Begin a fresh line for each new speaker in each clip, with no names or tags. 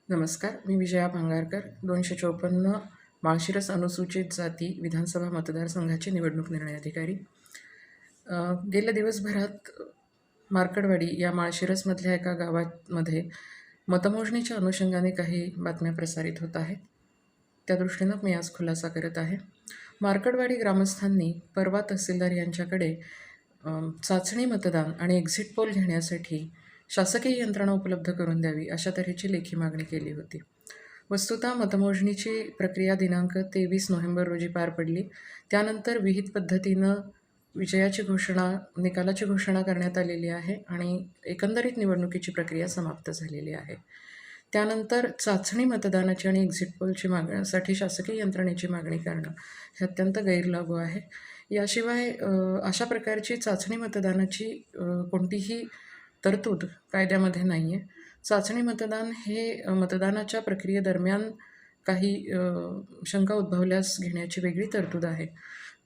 नमस्कार, मी विजया भांगारकर, 254 माळशिरस अनुसूचित जाती विधानसभा मतदारसंघाचे निवडणूक निर्णय अधिकारी. गेल्या दिवसभरात मार्कडवाडी या माळशिरसमधल्या एका गावामध्ये मतमोजणीच्या अनुषंगाने काही बातम्या प्रसारित होत आहेत. त्या दृष्टीनं मी आज खुलासा करत आहे. मार्कडवाडी ग्रामस्थांनी परवा तहसीलदार यांच्याकडे चाचणी मतदान आणि एक्झिट पोल घेण्यासाठी शासकीय यंत्रणा उपलब्ध करून द्यावी अशा तऱ्हेची लेखी मागणी केली होती. वस्तुतः मतमोजणीची प्रक्रिया दिनांक 23 नोव्हेंबर रोजी पार पडली. त्यानंतर विहित पद्धतीनं निकालाची घोषणा करण्यात आलेली आहे आणि एकंदरीत निवडणुकीची प्रक्रिया समाप्त झालेली आहे. त्यानंतर चाचणी मतदानाची आणि एक्झिट पोलची मागण्यासाठी शासकीय यंत्रणेची मागणी करणं हे अत्यंत गैरलागू आहे. याशिवाय अशा प्रकारची चाचणी मतदानाची कोणतीही तरतूद कायद्यामध्ये नाही आहे. चाचणी मतदान हे मतदानाच्या प्रक्रियेदरम्यान काही शंका उद्भवल्यास घेण्याची वेगळी तरतूद आहे.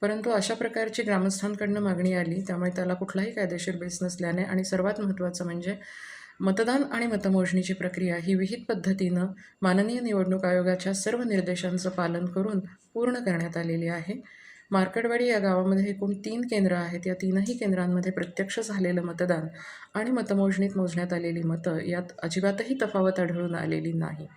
परंतु अशा प्रकारची ग्रामस्थांकडनं मागणी आली, त्यामुळे त्याला कुठलाही कायदेशीर बेस नसल्याने आणि सर्वात महत्त्वाचं म्हणजे मतदान आणि मतमोजणीची प्रक्रिया ही विहित पद्धतीनं माननीय निवडणूक आयोगाच्या सर्व निर्देशांचं पालन करून पूर्ण करण्यात आलेली आहे. मार्कडवाडी या गावामध्ये एकूण 3 केंद्र आहेत. या 3ही केंद्रांमध्ये प्रत्यक्ष झालेलं मतदान आणि मतमोजणीत मोजण्यात आलेली मतं यात अजिबातही तफावत आढळून आलेली नाही.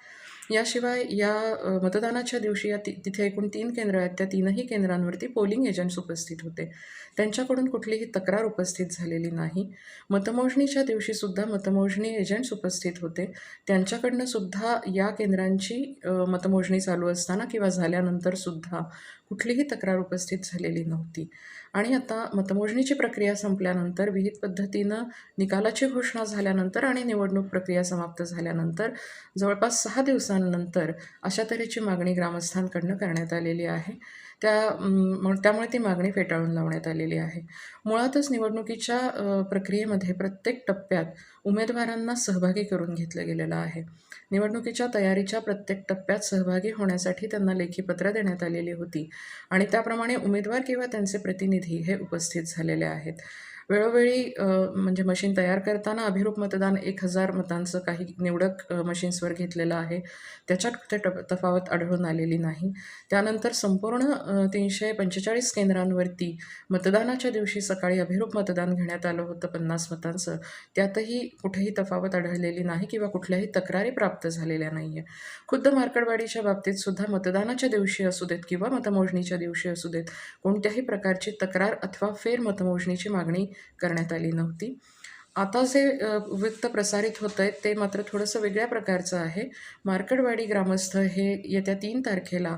याशिवाय या मतदानाच्या दिवशी तिथे एकूण 3 केंद्र आहेत. त्या 3ही केंद्रांवरती पोलिंग एजंट्स उपस्थित होते. त्यांच्याकडून कुठलीही तक्रार उपस्थित झालेली नाही. मतमोजणीच्या दिवशीसुद्धा मतमोजणी एजंट्स उपस्थित होते. त्यांच्याकडनं सुद्धा या केंद्रांची मतमोजणी चालू असताना किंवा झाल्यानंतरसुद्धा कुठलीही तक्रार उपस्थित झालेली नव्हती. आणि आता मतमोजणीची प्रक्रिया संपल्यानंतर विहित पद्धतीनं निकालाची घोषणा झाल्यानंतर आणि निवडणूक प्रक्रिया समाप्त झाल्यानंतर जवळपास 6 दिवसांनंतर अशा तऱ्हेची मागणी ग्रामस्थांकडनं करण्यात आलेली आहे. त्यामुळे ती मागणी फेटाळून लावण्यात आलेली आहे. मुळातच निवडणुकीच्या प्रक्रियेमध्ये प्रत्येक टप्प्यात उमेदवारांना सहभागी करून घेतलं गेलेलं आहे. निवडणुकीच्या तयारीच्या प्रत्येक टप्प्यात सहभागी होण्यासाठी त्यांना लेखी पत्र देण्यात आलेली होती आणि त्याप्रमाणे उमेदवार किंवा त्यांचे प्रतिनिधी हे उपस्थित झालेले आहेत. वेळोवेळी म्हणजे मशीन तयार करताना अभिरूप मतदान 1000 मतांचं काही निवडक मशीन्सवर घेतलेलं आहे. त्याच्यात ते तफावत आढळून आलेली नाही. त्यानंतर संपूर्ण 345 केंद्रांवरती मतदानाच्या दिवशी सकाळी अभिरूप मतदान घेण्यात आलं होतं 50 मतांचं. त्यातही कुठेही तफावत आढळलेली नाही किंवा कुठल्याही तक्रारी प्राप्त झालेल्या नाही आहे. खुद्द मार्कडवाडीच्या बाबतीतसुद्धा मतदानाच्या दिवशी असू देत किंवा मतमोजणीच्या दिवशी असू देत कोणत्याही प्रकारची तक्रार अथवा फेरमतमोजणीची मागणी करण्यात आली नव्हती. आता जे वृत्त प्रसारित होतं आहे ते मात्र थोडंसं वेगळ्या प्रकारचं आहे. मार्कडवाडी ग्रामस्थ हे येत्या 3 तारखेला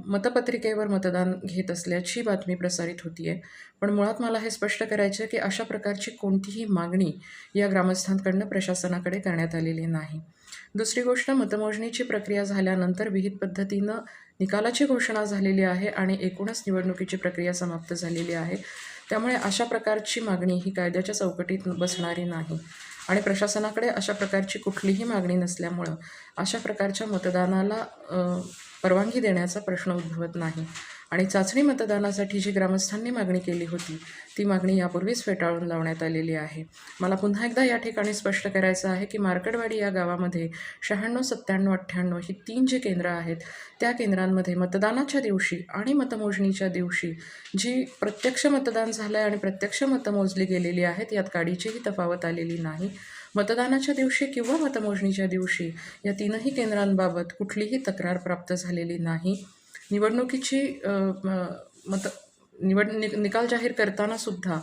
मतपत्रिकेवर मतदान घेत असल्याची बातमी प्रसारित होती आहे. पण मुळात मला हे स्पष्ट करायचं आहे की अशा प्रकारची कोणतीही मागणी या ग्रामस्थांकडनं प्रशासनाकडे करण्यात आलेली नाही. दुसरी गोष्ट, मतमोजणीची प्रक्रिया झाल्यानंतर विहित पद्धतीनं निकालाची घोषणा झालेली आहे आणि एकूणच निवडणुकीची प्रक्रिया समाप्त झालेली आहे. त्यामुळे अशा प्रकारची मागणी ही कायद्याच्या चौकटीत बसणारी नाही आणि प्रशासनाकडे अशा प्रकारची कुठलीही मागणी नसल्यामुळं अशा प्रकारच्या मतदानाला परवानगी देण्याचा प्रश्न उद्भवत नाही. आणि चाचणी मतदानासाठी जी ग्रामस्थांनी मागणी केली होती ती मागणी यापूर्वीच फेटाळून लावण्यात आलेली आहे. मला पुन्हा एकदा या ठिकाणी स्पष्ट करायचं आहे की मार्कडवाडी या गावामध्ये 96, 97, 98 ही 3 जी केंद्र आहेत त्या केंद्रांमध्ये मतदानाच्या दिवशी आणि मतमोजणीच्या दिवशी जी प्रत्यक्ष मतदान झालं आहे आणि प्रत्यक्ष मतं मोजली गेलेली आहेत यात काडीचीही तफावत आलेली नाही. मतदानाच्या दिवशी किंवा मतमोजणीच्या दिवशी या 3ही केंद्रांबाबत कुठलीही तक्रार प्राप्त झालेली नाही. निवडणुकीची निकाल जाहीर करतानासुद्धा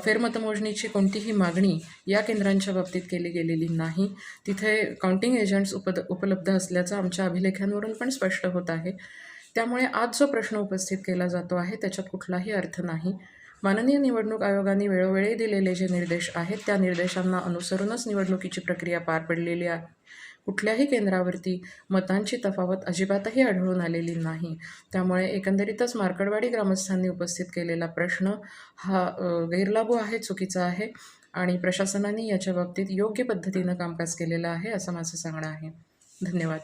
फेरमतमोजणीची कोणतीही मागणी या केंद्रांच्या बाबतीत केली गेलेली नाही. तिथे काउंटिंग एजंट्स उपलब्ध असल्याचं आमच्या अभिलेखांवरून पण स्पष्ट होत आहे. त्यामुळे आज जो प्रश्न उपस्थित केला जातो आहे त्याच्यात कुठलाही अर्थ नाही. माननीय निवडणूक आयोगाने वेळोवेळी दिलेले जे निर्देश आहेत त्या निर्देशांना अनुसरूनच निवडणुकीची प्रक्रिया पार पडलेली आहे. कुठल्याही केंद्रावरती मतांची तफावत अजिबातही आढळून आलेली नाही. त्यामुळे एकंदरीतच मार्कडवाडी ग्रामस्थांनी उपस्थित केलेला प्रश्न हा गैरलागू आहे, चुकीचा आहे आणि प्रशासनाने याच्या बाबतीत योग्य पद्धतीनं कामकाज केलेलं आहे असं माझं सांगणं आहे. धन्यवाद.